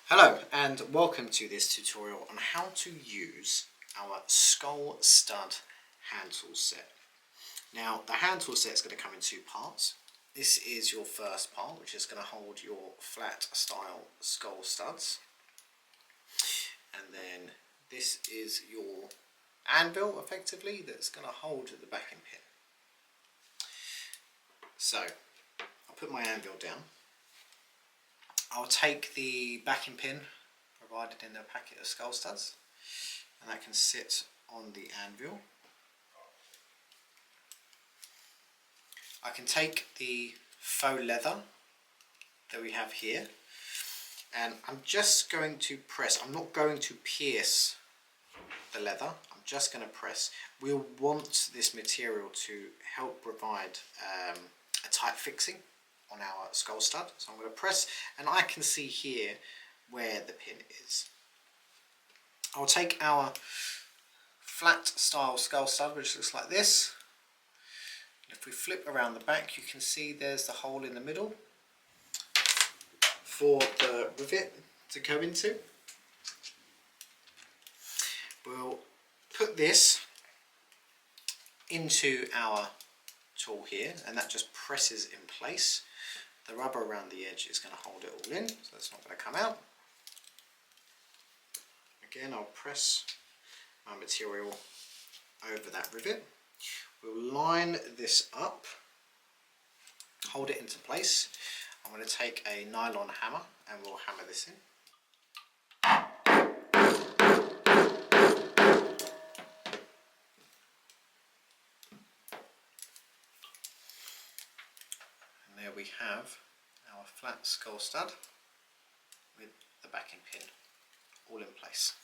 Hello and welcome to this tutorial on how to use our skull stud hand tool set. Now the hand tool set is going to come in two parts. This is your first part, which is going to hold your flat style skull studs, and then this is your anvil effectively that's going to hold the backing pin. So I'll put my anvil down. I'll take the backing pin provided in the packet of skull studs, and that can sit on the anvil. I can take the faux leather that we have here, and I'm just going to press. I'm not going to pierce the leather, I'm just going to press. We'll want this material to help provide a tight fixing on our skull stud. So I'm going to press, and I can see here where the pin is. I'll take our flat style skull stud, which looks like this. If we flip around the back, you can see there's the hole in the middle for the rivet to go into. We'll put this into our tool here, and that just presses in place. The rubber around the edge is going to hold it all in, so it's not going to come out. Again, I'll press my material over that rivet. We'll line this up, hold it into place. I'm going to take a nylon hammer and we'll hammer this in. And there we have our flat skull stud with the backing pin all in place.